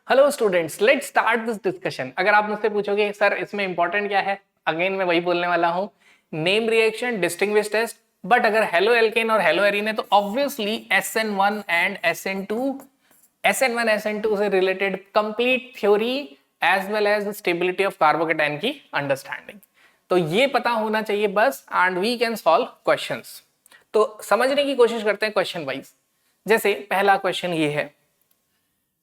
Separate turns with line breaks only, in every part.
Hello students, let's start this discussion. अगर आप मुझसे पूछोगे सर इसमें इंपॉर्टेंट क्या है, अगेन मैं वही बोलने वाला हूँ, name reaction, distinguish test. But अगर हेलो एल्केन और हेलो एरीन है तो obviously SN1 and SN1 SN2 से related complete theory as well as stability of carbocation की अंडरस्टैंडिंग। तो ये पता होना चाहिए बस, and we can solve questions. तो समझने की कोशिश करते हैं क्वेश्चन वाइज। जैसे पहला क्वेश्चन ये है,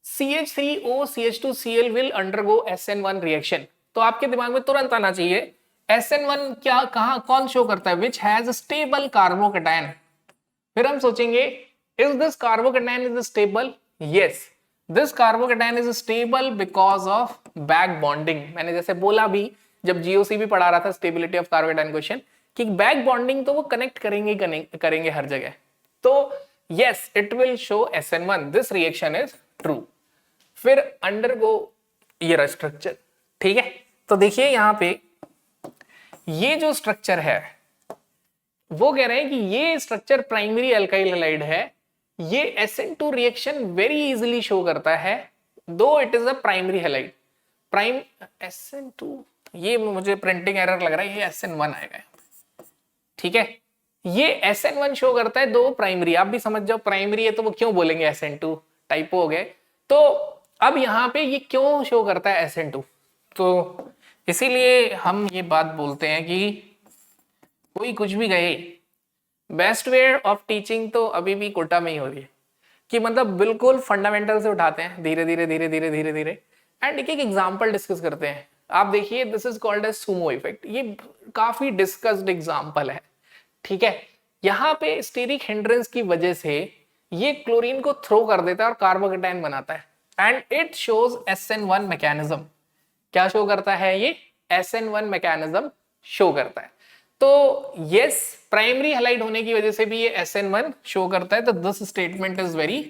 CH3O CH2Cl will undergo SN1 reaction। तो आपके दिमाग में तुरंत आना चाहिए SN1 क्या, कहां, कौन शो करता है, which has stable कार्बोकेटाइन। फिर हम सोचेंगे is this carbocation is stable? Yes, this carbocation is stable because of back bonding. मैंने जैसे बोला भी जब GOC भी पढ़ा रहा था स्टेबिलिटी ऑफ कार्बोकेटाइन क्वेश्चन, कि बैक बॉन्डिंग तो वो कनेक्ट करेंगे हर जगह। तो yes, it will show SN1, this reaction is true। फिर अंडरगो ये रहा स्ट्रक्चर, ठीक है। तो देखिए यहां पे ये जो स्ट्रक्चर है वो कह रहे हैं कि ये स्ट्रक्चर प्राइमरी अल्काइल हैलाइड है। ये SN2 reaction very easily show करता है, दो it is a primary halide. Prime SN2, ये मुझे प्रिंटिंग एरर लग रहा है, ये SN1 आएगा, ठीक है। ये SN1 शो करता है दो प्राइमरी, आप भी समझ जाओ प्राइमरी है तो वो क्यों बोलेंगे SN2, टाइपो हो गए। तो अब यहां पे ये क्यों शो करता है SN2, तो इसीलिए हम ये बात बोलते हैं कि कोई कुछ भी कहे, बेस्ट वे ऑफ टीचिंग तो अभी भी कोटा में ही हो रही है, कि मतलब बिल्कुल फंडामेंटल से उठाते हैं धीरे धीरे धीरे धीरे धीरे धीरे, एंड एक एक एग्जाम्पल डिस्कस करते हैं। आप देखिए this is called as sumo effect, ये काफी डिस्कस्ड एग्जाम्पल है, ठीक है। यहाँ पे स्टेरिक हिंड्रेंस की वजह से ये क्लोरीन को थ्रो कर देता है और कार्बोकेटाइन बनाता है, and it shows SN1 mechanism. क्या शो करता है ये? SN1 मैकेनिज्म शो करता है। तो यस, प्राइमरी हैलाइड होने की वजह से भी ये SN1 शो करता है, तो this statement is very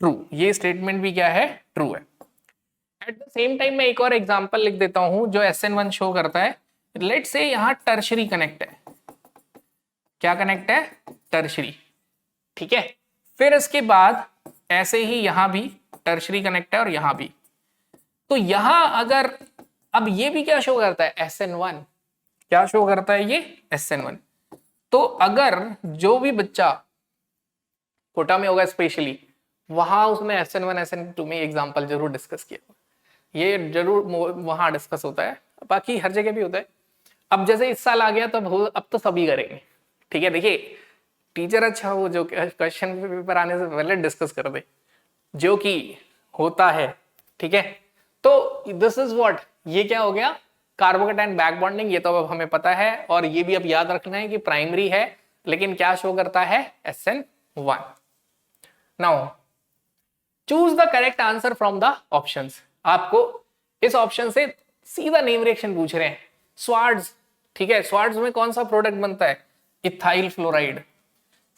true. ये स्टेटमेंट भी क्या है? ट्रू है। एट द सेम टाइम मैं एक और एग्जांपल लिख देता हूं जो SN1 शो करता है। लेट्स से यहां टर्शरी कनेक्ट है। क्या कनेक्ट है? टर्शरी, ठीक है। फिर इसके बाद ऐसे ही यहां भी टर्शरी कनेक्ट है और यहां भी। तो यहां अगर, अब ये भी क्या शो करता है? SN1। क्या शो करता है ये? SN1। तो अगर जो भी बच्चा कोटा में होगा स्पेशली, वहां उसने SN1 SN2 में एग्जांपल जरूर डिस्कस किया, ये जरूर वहां डिस्कस होता है, बाकी हर जगह भी होता है। अब जैसे इस साल आ गया तो अब तो सभी करेंगे, ठीक है। देखिए टीचर अच्छा हो जो क्वेश्चन पेपर आने से पहले डिस्कस कर दे, जो कि होता है, ठीक है। तो दिस इज व्हाट, ये क्या हो गया? कार्बोकेटाइन बैक बॉन्डिंग, ये तो अब हमें पता है, और ये भी अब याद रखना है कि प्राइमरी है लेकिन क्या शो करता है? SN1। Now choose the correct answer from the options. आपको इस ऑप्शन से सीधा नेम रिएक्शन पूछ रहे हैं। स्वार्ड्स, ठीक है, स्वार्ड्स में कौन सा प्रोडक्ट बनता है? Ethyl fluoride.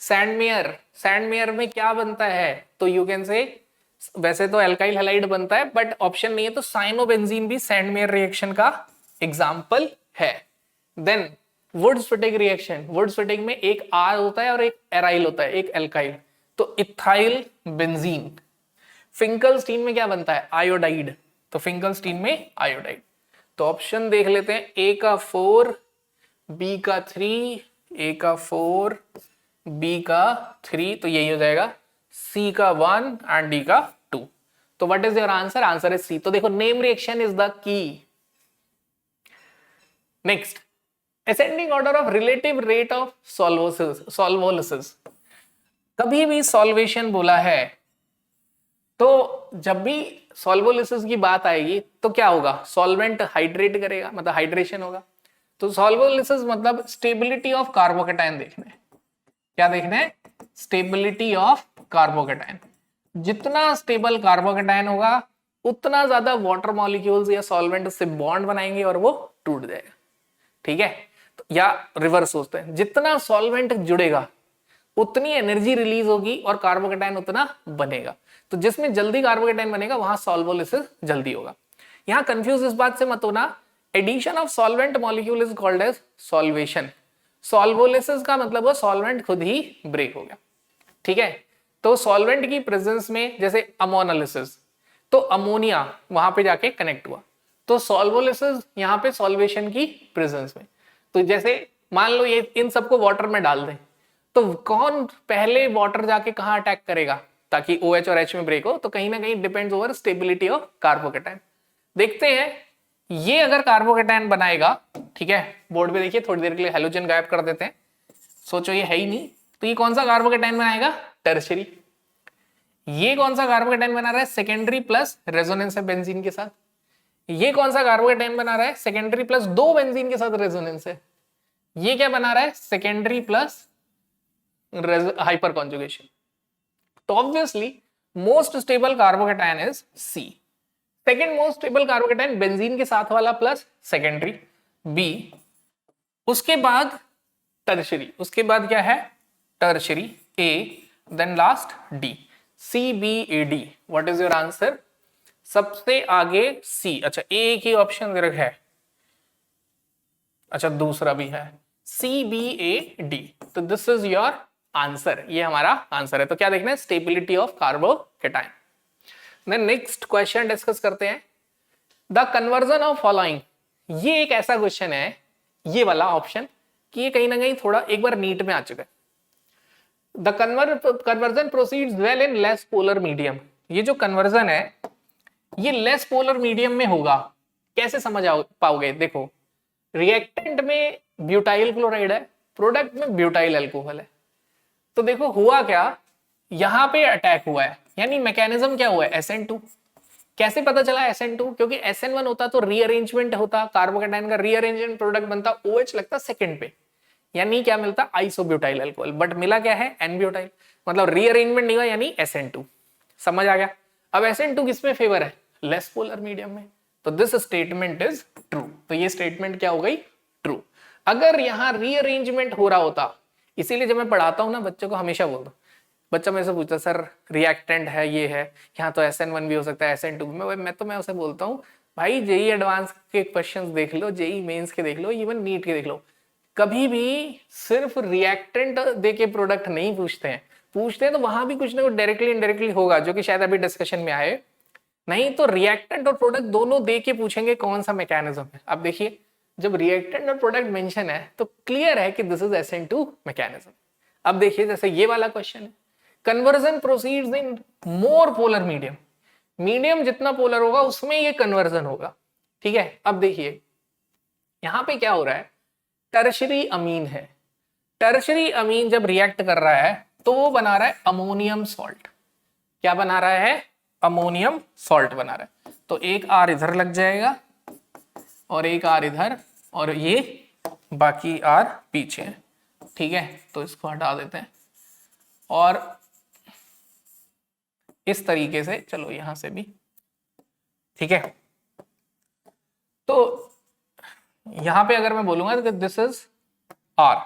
सैंडमेयर, सैंडमेयर में क्या बनता है? तो यू कैन से, वैसे तो एल्काइल हैलाइड बनता है बट ऑप्शन नहीं है, तो साइनोबेंजीन भी सैंडमेयर रिएक्शन का एग्जांपल है। देन वुड्स फिटिग रिएक्शन, वुड्स फिटिग में एक R होता है और एक एराइल होता है, एक एल्काइल, तो इथाइल बेंजीन। फिंकलस्टीन में क्या बनता है? आयोडाइड, तो फिंकलस्टीन में आयोडाइड। तो ऑप्शन देख लेते हैं, A का 4, B का 3, A का 4, B का 3, तो यही हो जाएगा। C का 1 एंड D का 2। तो what is your answer? Answer is C। तो देखो name reaction is the key. Next, ascending order of relative rate of solvolysis. कभी भी सॉल्वेशन बोला है तो जब भी सॉल्वोलिसिस की बात आएगी तो क्या होगा? सॉल्वेंट हाइड्रेट करेगा, मतलब हाइड्रेशन होगा। तो सॉल्वोलिसिस मतलब स्टेबिलिटी ऑफ कार्बोकेटाइन देखना है। क्या देखना है? Stability of carbocation. जितना स्टेबल कार्बोकेटाइन होगा उतना ज्यादा वाटर मॉलिक्यूल्स या सॉल्वेंट से बॉन्ड बनाएंगे और वो टूट जाएगा, ठीक है। तो या रिवर्स सोचते हैं, जितना सॉल्वेंट जुड़ेगा उतनी एनर्जी रिलीज होगी और कार्बोकेटाइन उतना बनेगा। तो जिसमें जल्दी कार्बोकेटाइन बनेगा वहां सॉल्वोलिसिस जल्दी होगा। यहां कंफ्यूज इस बात से मत होना, addition of solvent molecule is called as solvation. Solvolysis का मतलब वो सॉल्वेंट खुद ही ब्रेक हो गया, ठीक है। तो सॉल्वेंट की प्रेजेंस में, जैसे अमोनोलिसिस, तो अमोनिया वहां पे जाके कनेक्ट हुआ, तो सॉल्वोलिसिस यहाँ पे सॉल्वेशन की प्रेजेंस में। तो जैसे मान लो ये इन सबको वाटर में डाल दें, तो कौन पहले वाटर जाके कहाँ अटैक करेगा ताकि OH और H में ब्रेक हो, तो कहीं ना कहीं depends over stability of carbocation. देखते हैं ये अगर कार्बोकेटायन बनाएगा, ठीक है, बोर्ड पे देखिए, थोड़ी देर के लिए हेलोजन गायब कर देते हैं, सोचो ये है ही नहीं, तो ये कौन सा कार्बोकेटायन बनाएगा, टर्शियरी। ये कौन सा कार्बोकेटायन बना रहा है, सेकेंडरी प्लस रेजोनेंस है बेंजीन के साथ। ये कौन सा कार्बोकेटायन बना रहा है, सेकेंडरी प्लस दो बेंजीन के साथ रेजोनेंस है। ये क्या बना रहा है, सेकेंडरी प्लस हाइपर कॉन्जुगेशन। तो obviously most stable carbocation is C. Second most stable carbocation benzene के साथ वाला प्लस सेकेंडरी बी, उसके बाद टर्शियरी, उसके बाद क्या है tertiary A, then last D, C B A D. What is your answer, सबसे आगे सी। अच्छा ए की ऑप्शन है, अच्छा दूसरा भी है, सी बी ए डी। तो दिस इज योर आंसर, ये हमारा आंसर है। तो क्या देखना है, stability of carbocation. Then next question discuss करते हैं, द कन्वर्जन ऑफ फॉलोइंग। ये एक ऐसा क्वेश्चन है, ये वाला ऑप्शन, कि ये कहीं ना कहीं थोड़ा एक बार नीट में आ चुका है। The conversion proceeds well in less polar medium. ये जो कन्वर्जन है ये लेस पोलर मीडियम में होगा, कैसे समझ पाओगे, देखो रिएक्टेंट में ब्यूटाइल क्लोराइड है, प्रोडक्ट में ब्यूटाइल अल्कोहल है। तो देखो हुआ क्या, यहां पे अटैक हुआ है, यानी मैकेनिज्म क्या हुआ है, SN2। कैसे पता चला SN2, क्योंकि SN1 होता तो रीअरेंजमेंट होता, कार्बोकेटायन का रीअरेंजमेंट प्रोडक्ट बनता, OH लगता सेकंड पे, यानी क्या मिलता, आइसोब्यूटाइल अल्कोहल। बट मिला क्या है, N-ब्यूटाइल, मतलब रीअरेंजमेंट नहीं हुआ, यानी SN2। समझ आ गया। अब SN2 किसमें फेवर है, लेस पोलर मीडियम में। तो दिस स्टेटमेंट इज ट्रू। तो ये स्टेटमेंट क्या हो गई, ट्रू। अगर यहां रीअरेंजमेंट हो रहा होता, इसीलिए जब मैं पढ़ाता हूं ना बच्चों को हमेशा बोलता हूं, बच्चा मेरे से पूछता सर रिएक्टेंट है, ये है, यहाँ तो SN1 भी हो सकता है, SN2 भी। मैं उसे बोलता हूँ भाई जेई एडवांस के क्वेश्चंस देख लो, जेई मेंस के देख लो, इवन नीट के देख लो, कभी भी सिर्फ रिएक्टेंट देके प्रोडक्ट नहीं पूछते हैं, पूछते हैं तो वहां भी कुछ ना कुछ डायरेक्टली इनडायरेक्टली होगा, जो कि शायद अभी डिस्कशन में आए। नहीं तो रिएक्टेंट और प्रोडक्ट दोनों दे के पूछेंगे कौन सा मैकेनिज्म है। अब देखिए जब रिएक्टेंट और प्रोडक्ट मेंशन है तो क्लियर है कि दिस इज SN2 मैकेनिज्म। अब देखिए जैसे ये वाला क्वेश्चन है, कन्वर्जन प्रोसीड्स इन मोर पोलर मीडियम, मीडियम जितना पोलर होगा उसमें ये कन्वर्जन होगा, ठीक है। अब देखिए यहां पे क्या हो रहा है, टर्शियरी अमीन है, टर्शियरी अमीन जब रिएक्ट कर रहा है तो वो बना रहा है अमोनियम सॉल्ट। क्या बना रहा है, अमोनियम सॉल्ट बना रहा है। तो एक R इधर लग जाएगा और एक R इधर, और ये बाकी R पीछे है, ठीक है। तो इसको हटा देते हैं और इस तरीके से, चलो यहां से भी, ठीक है। तो यहां पे अगर मैं बोलूंगा तो दिस इज R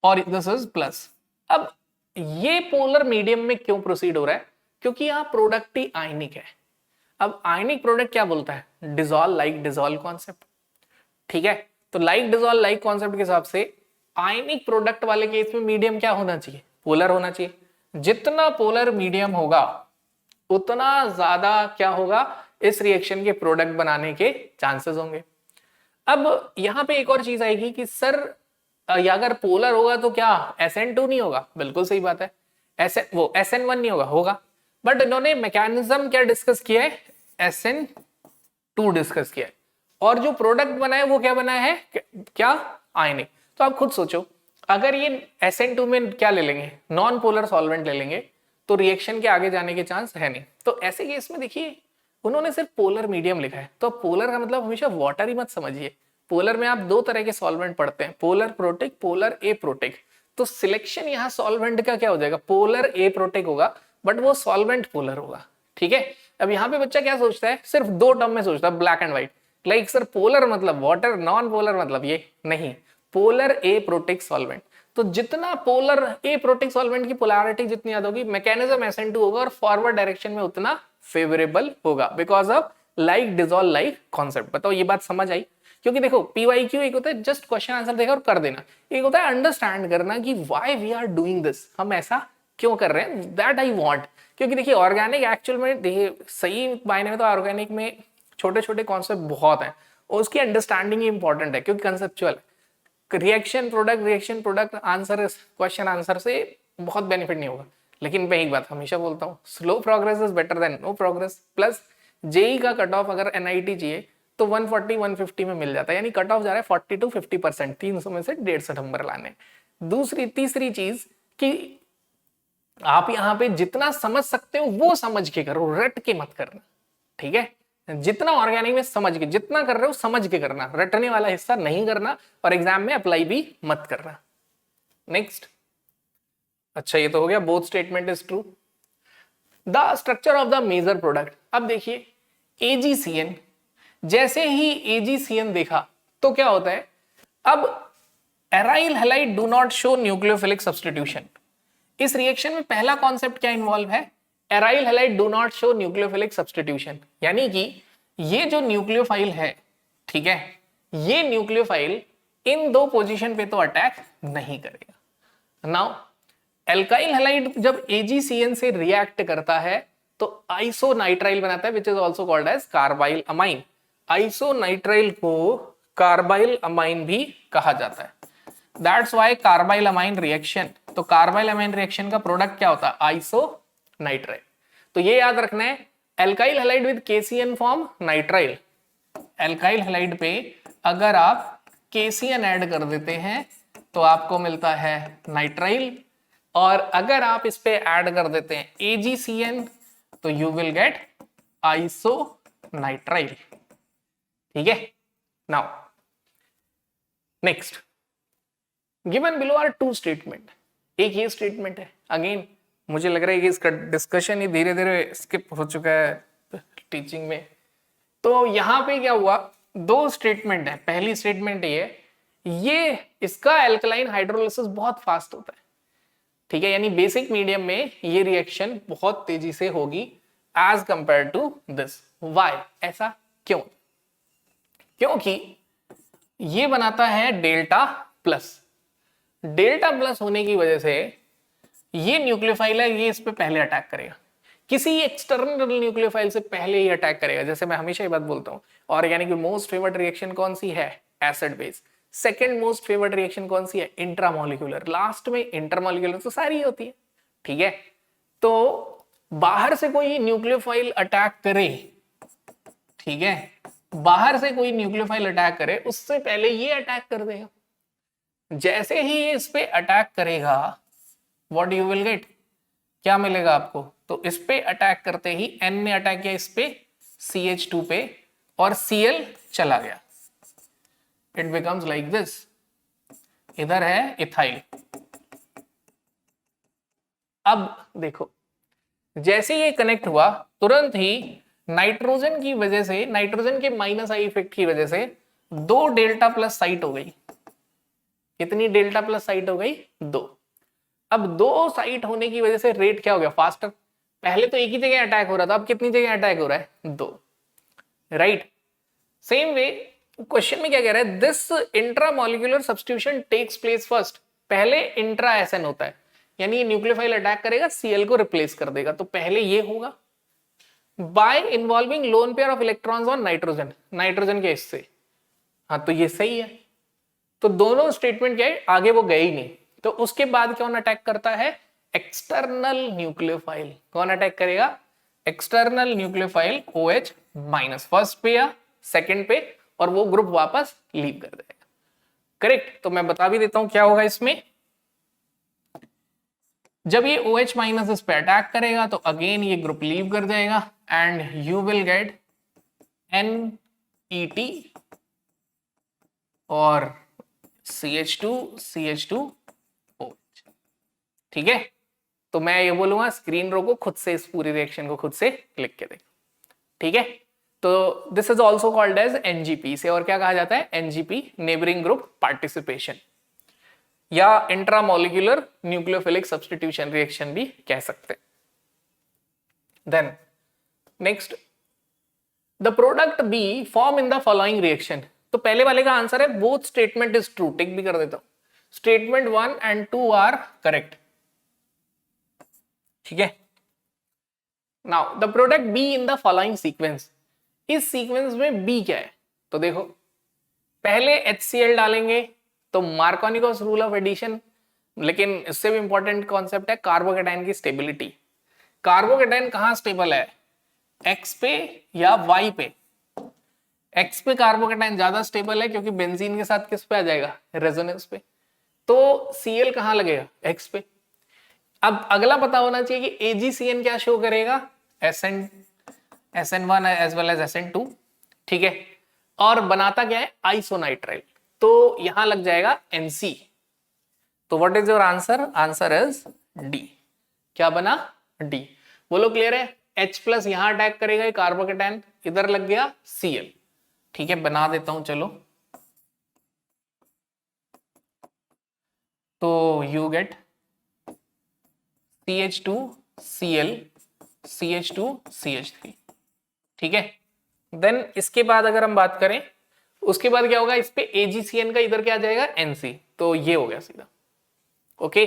और दिस इज प्लस। अब ये पोलर मीडियम में क्यों प्रोसीड हो रहा है, क्योंकि यहां प्रोडक्ट ही आयनिक है। अब आयनिक प्रोडक्ट क्या बोलता है, डिसॉल्व लाइक डिसॉल्व कॉन्सेप्ट, ठीक है। तो लाइक डिसॉल्व लाइक कॉन्सेप्ट के हिसाब से आयनिक प्रोडक्ट वाले केस में मीडियम क्या होना चाहिए, पोलर होना चाहिए। जितना पोलर मीडियम होगा उतना ज्यादा क्या होगा, इस रिएक्शन के प्रोडक्ट बनाने के चांसेस होंगे। अब यहां पे एक और चीज आएगी कि सर अगर पोलर होगा तो क्या SN2 नहीं होगा, बिल्कुल सही बात है, वो SN1 नहीं होगा, बट इन्होंने मैकेनिज्म क्या डिस्कस किया है, SN2 डिस्कस किया है, और जो प्रोडक्ट बना है वो क्या बना है, क्या आयनिक। तो आप खुद सोचो, अगर ये SN2 में क्या ले लेंगे, नॉन पोलर सॉल्वेंट ले लेंगे, तो रिएक्शन के आगे जाने के चांस है नहीं। तो ऐसे केस में देखिए उन्होंने सिर्फ पोलर मीडियम लिखा है, तो पोलर का मतलब हमेशा वाटर ही मत समझिए। पोलर में आप दो तरह के सॉल्वेंट पढ़ते हैं, पोलर प्रोटिक, पोलर एप्रोटिक। तो सिलेक्शन यहाँ सॉल्वेंट का क्या हो जाएगा, पोलर एप्रोटिक होगा, बट वो सॉल्वेंट पोलर होगा, ठीक है। अब यहाँ पे बच्चा क्या सोचता है, सिर्फ दो टर्म में सोचता है, black and white, like sir polar मतलब वाटर, नॉन पोलर मतलब ये नहीं, पोलर एप्रोटिक सॉल्वेंट। तो जितना पोलर एप्रोटिक सॉल्वेंट की पोलैरिटी जितनी ज्यादा होगी, मैकेनिज्म SN2 होगा और फॉरवर्ड डायरेक्शन में उतना फेवरेबल होगा, because of like dissolve like concept. बताओ ये बात समझ आई, क्योंकि देखो PYQ एक होता है जस्ट क्वेश्चन आंसर देगा और कर देना, एक होता है अंडरस्टैंड करना कि why we are doing this, हम ऐसा क्यों कर रहे हैं, दैट आई वांट, क्योंकि देखिए ऑर्गेनिक एक्चुअल में देखिए सही मायने में तो ऑर्गेनिक में छोटे छोटे कॉन्सेप्ट बहुत हैं और उसकी अंडरस्टैंडिंग ही इंपॉर्टेंट है क्योंकि conceptual reaction product answer question answer से बहुत बेनिफिट नहीं होगा। लेकिन मैं एक बात हमेशा बोलता हूँ, slow progress is better than no progress. Plus JEE का कट ऑफ अगर एनआईटी चाहिए तो 140 150 में मिल जाता है, यानी कट ऑफ जा रहा है 40 to 50%, 300 में से 150 नंबर लाने। तीसरी चीज कि आप यहाँ पे जितना समझ सकते हो वो समझ के करो, रट के मत करना, ठीक है। जितना ऑर्गेनिक में समझ के जितना कर रहे हो समझ के करना, रटने वाला हिस्सा नहीं करना और एग्जाम में अप्लाई भी मत करना। नेक्स्ट, अच्छा ये तो हो गया both statement is true. The structure of the major product. अब देखिए एजीसीएन, जैसे ही एजीसीएन देखा तो क्या होता है, अब aryl halide do not show nucleophilic substitution. इस रिएक्शन में पहला कॉन्सेप्ट क्या इन्वॉल्व है, aryl halide do not show nucleophilic substitution, यानी कि ये जो न्यूक्लियोफाइल है, ठीक है, ये न्यूक्लियोफाइल इन दो पोजीशन पे तो अटैक नहीं करेगा। नाउ एल्काइल हैलाइड जब एजीसीएन से रिएक्ट करता है तो आइसोनाइट्राइल बनाता है which is also called as carbylamine. Isonitrile को कार्बाइल अमाइन भी कहा जाता है। That's why carbylamine reaction, तो कार्बाइल अमाइन रिएक्शन का प्रोडक्ट क्या होता है, आइसोनाइट्राइल। तो ये याद रखना है, alkyl halide with KCN form nitrile. Alkyl halide पे अगर आप केसीएन ऐड कर देते हैं तो आपको मिलता है नाइट्राइल, और अगर आप इस पे ऐड कर देते हैं एजीसीएन तो यू विल गेट आइसोनाइट्राइल, ठीक है। Now next, given below are two statement. एक ये स्टेटमेंट है, अगेन मुझे लग रहा है कि इसका डिस्कशन ही धीरे धीरे स्किप हो चुका है टीचिंग में। तो यहां पे क्या हुआ, दो स्टेटमेंट है। पहली स्टेटमेंट ये इसका एल्कलाइन हाइड्रोलिसिस बहुत फास्ट होता है, ठीक है, यानी बेसिक मीडियम में ये रिएक्शन बहुत तेजी से होगी as compare to this. Why, ऐसा क्यों, क्योंकि ये बनाता है डेल्टा प्लस। डेल्टा प्लस होने की वजह से ये न्यूक्लियोफाइल है, ये इस पे पहले अटैक करेगा, किसी एक्सटर्नल न्यूक्लियोफाइल से पहले ही अटैक करेगा। जैसे मैं हमेशा ये बात बोलता हूं, ऑर्गेनिक की मोस्ट फेवर्ड रिएक्शन कौन सी है, acid base. Second most favoured reaction कौन सी है, इंट्रामोलिकुलर। लास्ट में इंटरमोलिकुलर तो सारी होती है, ठीक है। तो बाहर से कोई न्यूक्लियोफाइल अटैक करे, ठीक है, बाहर से कोई न्यूक्लियोफाइल अटैक करे उससे पहले ये अटैक कर देगा। जैसे ही ये इस पे अटैक करेगा, व्हाट यू विल गेट, क्या मिलेगा आपको, तो इस पे अटैक करते ही N ने अटैक किया इस पे CH2 पे और Cl चला गया, इट बिकम्स लाइक दिस। इधर है इथाइल। अब देखो जैसे ये कनेक्ट हुआ तुरंत ही नाइट्रोजन की वजह से, नाइट्रोजन के माइनस आई इफेक्ट की वजह से दो डेल्टा प्लस साइट हो गई। कितनी डेल्टा प्लस साइट हो गई, दो। अब दो साइट होने की वजह से रेट क्या हो गया, फास्टर। पहले तो एक ही जगह अटैक हो रहा था, अब कितनी जगह अटैक हो रहा है, दो, राइट। सेम वे क्वेश्चन में क्या कह रहा है, this intramolecular substitution takes place first. पहले इंट्रा एसएन होता है, यानी ये न्यूक्लियोफाइल अटैक करेगा, Cl को रिप्लेस कर देगा, तो पहले ये होगा by involving lone pair of electrons on nitrogen, nitrogen के हिस्से। हाँ तो ये सही है, तो दोनों स्टेटमेंट क्या है, आगे वो गए ही नहीं। तो उसके बाद कौन अटैक करता है, एक्सटर्नल न्यूक्लियोफाइल। कौन अटैक करेगा, external nucleophile OH minus, first पे या सेकंड पे, और वो ग्रुप वापस लीव कर देगा, करेक्ट। तो मैं बता भी देता हूं क्या होगा इसमें। जब ये OH माइनस इस पे अटैक करेगा तो अगेन ये ग्रुप लीव कर जाएगा and you will get NET और CH2OH, ठीक है। तो मैं ये बोलूंगा स्क्रीन रोको, खुद से इस पूरी रिएक्शन को खुद से लिख के देखो, ठीक है। तो this is also called as NGP, से और क्या कहा जाता है, NGP नेबरिंग ग्रुप पार्टिसिपेशन, या इंट्रामोलिकुलर न्यूक्लियोफिलिक सब्स्टिट्यूशन रिएक्शन भी कह सकते हैं। Then next, the product be form in the following reaction. तो पहले वाले का आंसर है both statement is true, tick भी कर देता हूं, स्टेटमेंट 1 and 2 आर करेक्ट, ठीक है। Now the product be in the following sequence, इस सीक्वेंस में बी क्या है? तो देखो पहले HCl डालेंगे तो मार्कोनिकोस रूल ऑफ एडिशन, लेकिन इससे भी इंपॉर्टेंट कॉन्सेप्ट है कार्बोकेटाइन की स्टेबिलिटी। कार्बोकेटाइन कहां स्टेबल है, एक्स पे या वाई पे? एक्स पे कार्बोकेटाइन ज्यादा स्टेबल है क्योंकि बेंजीन के साथ किस पे आ जाएगा, रेजोनेंस पे। तो Cl कहां लगेगा, एक्स पे। अब अगला पता होना चाहिए कि AgCN क्या शो करेगा, SN1 as well as SN2, ठीक है। और बनाता क्या है, आइसोनाइट्राइल, तो यहां लग जाएगा NC। तो what is your answer, answer is D. क्या बना, डी। बोलो क्लियर है। H प्लस यहां अटैक करेगा कार्बोकेटाइन, इधर लग गया Cl, ठीक है। बना देता हूं चलो, तो यू गेट CH2Cl CH2CH3, ठीक है। देन इसके बाद अगर हम बात करें, उसके बाद क्या होगा, इस पे AgCN का इधर क्या आ जाएगा, NC, तो ये हो गया सीधा। Okay,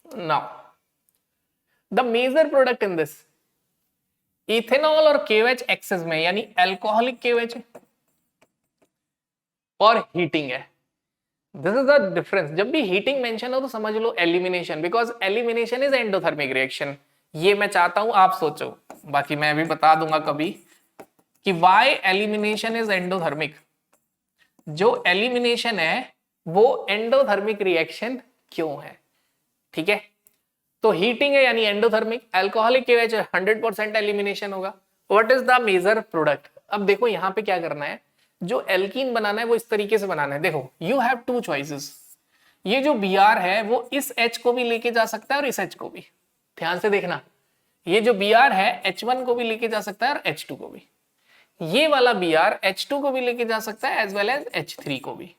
now the major product in this, ethanol और KOH एक्सेस में, यानी एल्कोहलिक KOH और हीटिंग है। This is the difference. जब भी हीटिंग मेंशन हो तो समझ लो elimination, because elimination is endothermic reaction. ये मैं चाहता हूं आप सोचो, बाकी मैं भी बता दूंगा कभी कि व्हाई एलिमिनेशन इज एंडोथर्मिक। जो एलिमिनेशन है वो एंडोथर्मिक रिएक्शन क्यों है, ठीक है। तो हीटिंग है यानी एंडोथर्मिक, अल्कोहलिक KOH 100% एलिमिनेशन होगा। What is the major product. अब देखो यहां पे क्या करना है, जो एल्कीन बनाना है वो इस तरीके से बनाना है। देखो यू हैव टू चॉइसेस, ये जो Br है वो इस H को भी लेके जा सकता है और इस H को भी। ध्यान से देखना, ये जो Br है H1 को भी लेके जा सकता है और H2 को भी। ये वाला Br H2 को भी लेके जा सकता है एज वेल एज H3 को भी।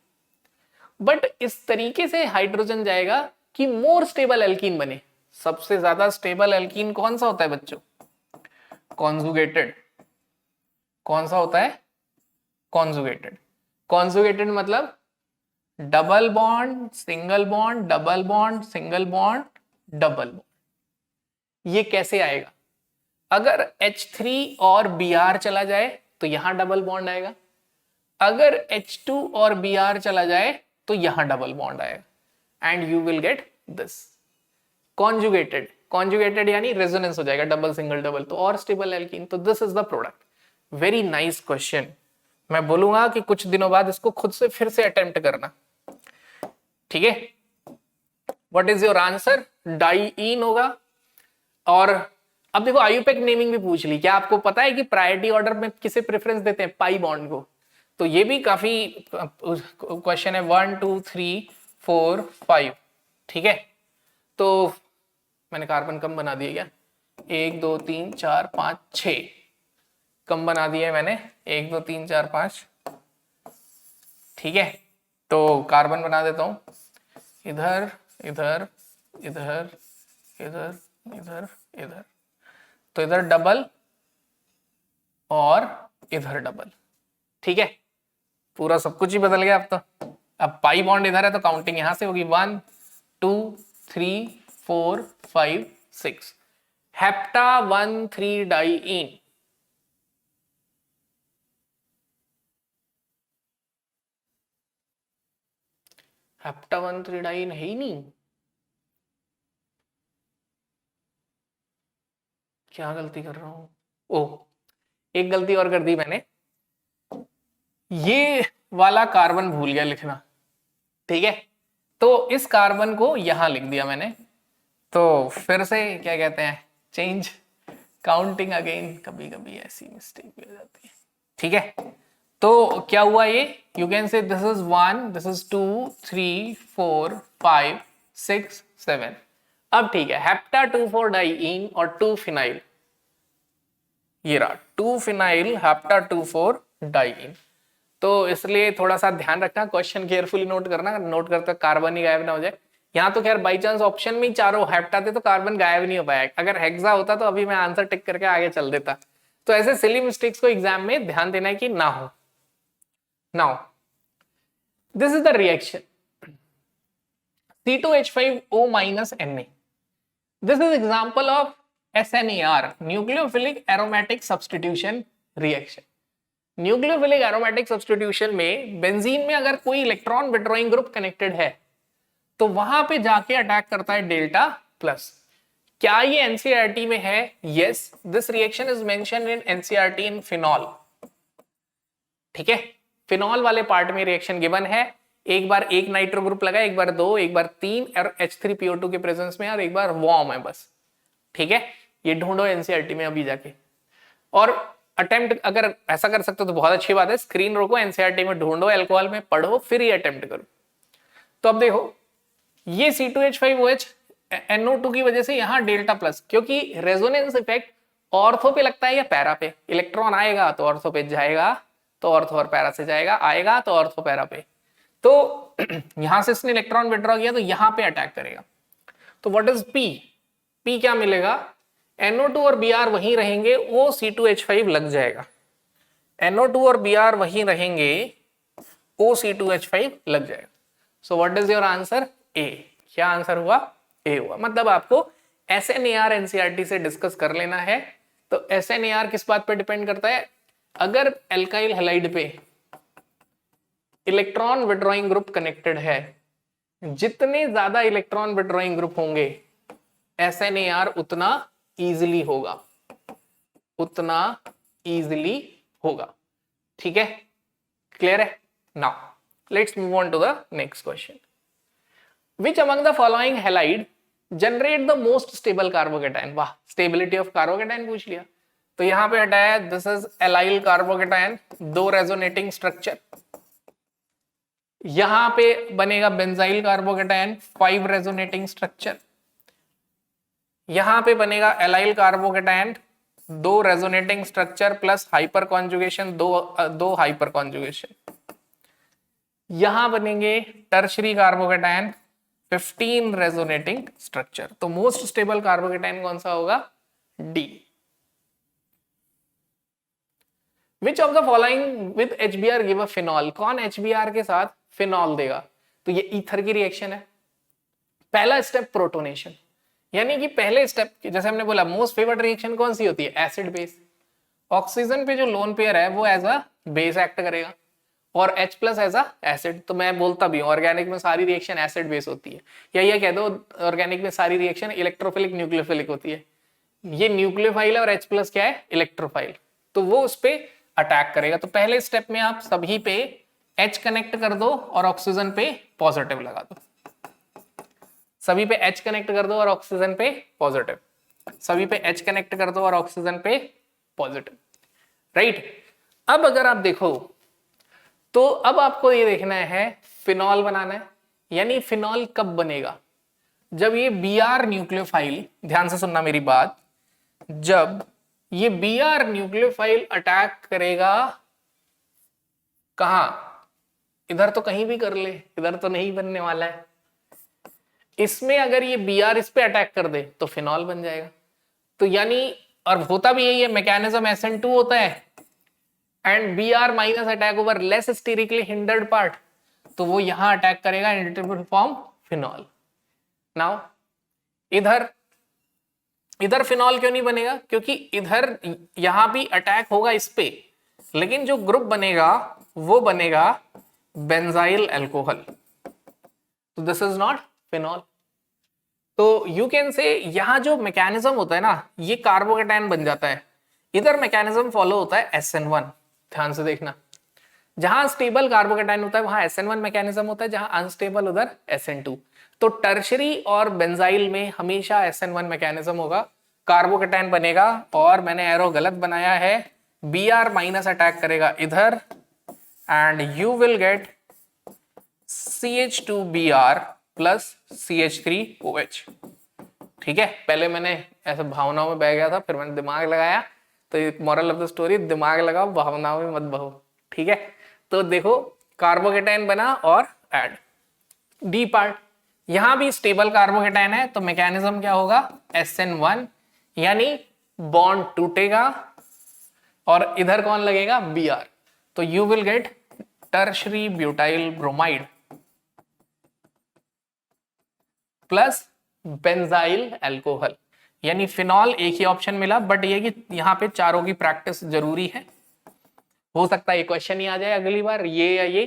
बट इस तरीके से हाइड्रोजन जाएगा कि मोर स्टेबल एल्कीन बने। सबसे ज्यादा स्टेबल एल्कीन कौन सा होता है बच्चों, कॉन्जुगेटेड। कौन सा होता है, कॉन्जुगेटेड। कॉन्जुगेटेड मतलब double bond single bond, double bond single bond, double bond. ये कैसे आएगा, अगर H3 और Br चला जाए तो यहां डबल बॉन्ड आएगा, अगर H2 और Br चला जाए तो यहां डबल बॉन्ड आएगा, and you will get this conjugated. Conjugated यानी रेजोनेंस हो जाएगा, डबल सिंगल डबल, तो और स्टेबल एल्कीन। तो this is the product. Very nice question. मैं बोलूंगा कि कुछ दिनों बाद इसको खुद से फिर से अटेम्प्ट करना, ठीक है। What is your answer, diene होगा। और अब देखो आयुपेक नेमिंग भी पूछ ली, क्या आपको पता है कि प्रायोरिटी ऑर्डर में किसे प्रेफरेंस देते हैं, पाई बॉन्ड को। तो ये भी काफी क्वेश्चन है, 1 2 3 4 5, ठीक है। तो मैंने कार्बन कम बना दिया क्या, 1 2 3 4 5 6 कम बना दिया है मैंने, 1 2 3 4 5, ठीक है। तो कार्बन बना देता हूं, इधर इधर इधर इधर इधर इधर, तो इधर डबल और इधर डबल, ठीक है। पूरा सब कुछ ही बदल गया अब तो। अब पाई बॉन्ड इधर है तो काउंटिंग यहां से होगी, 1 2 3 4 5 6, हेप्टा 1,3 डाइईन। हेप्टा 1,3 डाइईन है ही नहीं, क्या गलती कर रहा हूं। ओह, एक गलती और कर दी मैंने, ये वाला कार्बन भूल गया लिखना, ठीक है। तो इस कार्बन को यहां लिख दिया मैंने, तो फिर से क्या कहते हैं, चेंज काउंटिंग अगेन। कभी कभी ऐसी मिस्टेक भी हो जाती है, ठीक है। तो क्या हुआ ये, you can say this is 1, this is 2 3 4 5 6 7। अब ठीक है, हेप्टा 2,4 डाइईन और 2 फिनाइल, ये रहा 2 फिनाइल हेप्टा 2,4 डाइईन। तो इसलिए थोड़ा सा ध्यान रखना, क्वेश्चन केयरफुली नोट करना, नोट करते कार्बन ही गायब ना हो जाए। यहाँ तो खैर बाई चांस ऑप्शन में ही चारों हेप्टा थे तो कार्बन गायब नहीं हो पाया, अगर हेक्सा होता तो अभी मैं आंसर टिक करके आगे चल देता। तो ऐसे सिली मिस्टेक्स को एग्जाम में ध्यान देना है कि ना हो। Now this is the reaction C2H5O- Na, this is example of SNAR, nucleophilic aromatic substitution reaction. Nucleophilic aromatic substitution में बेंजीन में अगर कोई इलेक्ट्रॉन विड्रॉइंग ग्रुप कनेक्टेड है तो वहां पे जाके अटैक करता है डेल्टा प्लस। क्या ये एनसीईआरटी में है? Yes, this reaction is mentioned in NCERT in phenol. ठीक है, फिनॉल वाले पार्ट में रिएक्शन गिवन है। एक बार एक नाइट्रो ग्रुप लगा, एक बार दो, एक बार तीन, और H3PO2 के प्रेजेंस में, और एक बार वॉर्म है बस। ठीक है, ये ढूंढो एनसीईआरटी में अभी जाके, और अटेम्प्ट अगर ऐसा कर सकते हो तो बहुत अच्छी बात है। स्क्रीन रोको, एनसीईआरटी में ढूंढो, अल्कोहल में पढ़ो, फिर ये अटेम्प्ट करो। तो अब देखो, ये C2H5OH NO2 की वजह से यहां डेल्टा प्लस, क्योंकि रेजोनेंस इफेक्ट ऑर्थो पे लगता है या पैरा पे। इलेक्ट्रॉन आएगा तो ऑर्थो पे जाएगा, तो ऑर्थो और पैरा से जाएगा, आएगा तो ऑर्थो पैरा पे। तो यहां से इसने इलेक्ट्रॉन विड्रॉ किया तो यहां पे अटैक करेगा। तो व्हाट इज पी? पी क्या मिलेगा? NO2 और Br वहीं रहेंगे, O C2H5 लग जाएगा। NO2 और Br वहीं रहेंगे, O C2H5 लग जाएगा। So what is your answer? A. क्या आंसर हुआ? ए हुआ। मतलब आपको SNAR एनसीईआरटी से डिस्कस कर लेना है। तो SNAR किस बात पे डिपेंड करता है? अगर एल्काइल हैलाइड पे इलेक्ट्रॉन विड्रॉइंग ग्रुप कनेक्टेड है, जितने ज्यादा इलेक्ट्रॉन विड्रॉइंग ग्रुप होंगे SNAR उतना इजीली होगा, उतना इजीली होगा। ठीक है, क्लियर है? Now let's move on to the next question. Which among the following halide generate the most stable carbocation? वाह, स्टेबिलिटी ऑफ कार्बोकेटाइन पूछ लिया। तो यहां पे हटाया, दिस इज एलाइल कार्बोकेटाइन, दो रेजोनेटिंग स्ट्रक्चर। यहां पे बनेगा बेंजाइल कार्बोकेटाइन, 5 रेजोनेटिंग स्ट्रक्चर। यहां पे बनेगा allyl carbocation, 2 resonating structure plus hyper conjugation, दो हाइपर कॉन्जुगेशन। यहां बनेंगे टर्शरी कार्बोकेटाइन, 15 रेजोनेटिंग स्ट्रक्चर। तो मोस्ट स्टेबल कार्बोकेटाइन कौन सा होगा? D. Which of the following with HBr give a phenol? कौन HBr के साथ फिनॉल देगा? तो ये ईथर की रिएक्शन है। पहला स्टेप प्रोटोनेशन, यानी कि पहले स्टेप जैसे हमने बोला मोस्ट फेवर्ड रिएक्शन कौन सी होती है? Acid base. ऑक्सीजन पे जो लोन पेयर है वो एज अ बेस एक्ट करेगा, और H plus as a acid. तो मैं बोलता भी हूँ ऑर्गेनिक में सारी रिएक्शन एसिड बेस होती है, या ये कह दो ऑर्गेनिक में सारी रिएक्शन इलेक्ट्रोफिलिक न्यूक्लियोफिलिक होती है। ये न्यूक्लियोफाइल है और H प्लस क्या है? इलेक्ट्रोफाइल। तो वो उस पे अटैक करेगा। तो पहले स्टेप में आप सभी पे H कनेक्ट कर दो और ऑक्सीजन पे पॉजिटिव लगा दो। सभी पे H कनेक्ट कर दो और ऑक्सीजन पे पॉजिटिव, सभी पे H कनेक्ट कर दो और ऑक्सीजन पे पॉजिटिव, राइट। अब अगर आप देखो तो अब आपको ये देखना है फिनॉल बनाना है, यानी फिनॉल कब बनेगा? जब ये Br न्यूक्लियोफाइल, ध्यान से सुनना मेरी बात, जब ये Br न्यूक्लियोफाइल अटैक करेगा कहां? इधर तो कहीं भी कर ले, इधर तो नहीं बनने वाला है। इसमें अगर ये Br इस पे अटैक कर दे तो फिनॉल बन जाएगा। तो यानी, और होता भी यही है, मैकेनिज्म SN2 होता है and Br minus attack over less sterically hindered part, तो वो यहां अटैक करेगा and it will form phenol. Now इधर फिनॉल क्यों नहीं बनेगा? क्योंकि इधर यहां भी अटैक होगा इस पे, लेकिन जो ग्रुप बनेगा वो बनेगा बेंजाइल अल्कोहल, तो दिस इज नॉट फिनॉल। तो यू कैन से यहां जो मैकेनिज्म होता है ना, ये कार्बोकेटाइन बन जाता है, इधर मैकेनिज्म फॉलो होता है SN1। ध्यान से देखना, जहां स्टेबल कार्बोकेटाइन होता है वहां SN1 मैकेनिज्म होता है, जहां अनस्टेबल उधर SN2। तो टर्शरी और बेंजाइल में हमेशा SN1 मैकेनिज्म होगा, कार्बोकेटाइन बनेगा, और मैंने एरो गलत बनाया है, Br माइनस अटैक करेगा इधर and you will get CH2Br plus CH3OH। ठीक है, पहले मैंने ऐसे भावनाओं में बह गया था, फिर मैंने दिमाग लगाया। तो मॉरल ऑफ द स्टोरी, दिमाग लगाओ, भावनाओं में मत बहो। ठीक है, तो देखो कार्बोकेटाइन बना और ऐड डी पार्ट, यहां भी स्टेबल कार्बोकेटाइन है, तो मैकेनिज्म क्या होगा? SN1, यानी बॉन्ड टूटेगा और इधर कौन लगेगा? Br। तो you will get tertiary butyl bromide plus benzyl alcohol, यानी फिनॉल एक ही ऑप्शन मिला, बट ये कि यहाँ पे चारों की प्रैक्टिस जरूरी है। हो सकता है ये क्वेश्चन ही आ जाए अगली बार, ये या ये,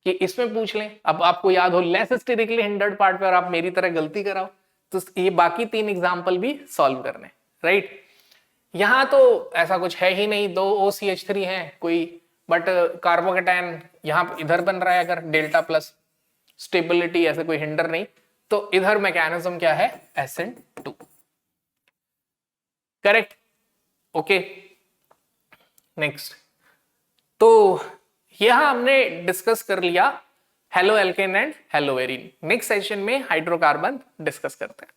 कि इसमें पूछ लें। अब आपको याद हो लेस स्टेरिकली हिंडर्ड पार्ट पे और आप मेरी तरह गलती कराओ, तो ये बाकी 3 एग्जाम्पल भी सॉल्व करने, राइट। यहां तो ऐसा कुछ है ही नहीं, 2 OCH3 है कोई, बट कार्बोकेटायन यहाँ इधर बन रहा है, अगर डेल्टा प्लस, स्टेबिलिटी ऐसे कोई हिंडर नहीं, तो इधर मैकेनिज्म क्या है, SN2, करेक्ट, ओके। नेक्स्ट, तो यहां हमने डिस्कस कर लिया halo alkane and hello arene. Next session में हाइड्रोकार्बन डिस्कस करते हैं।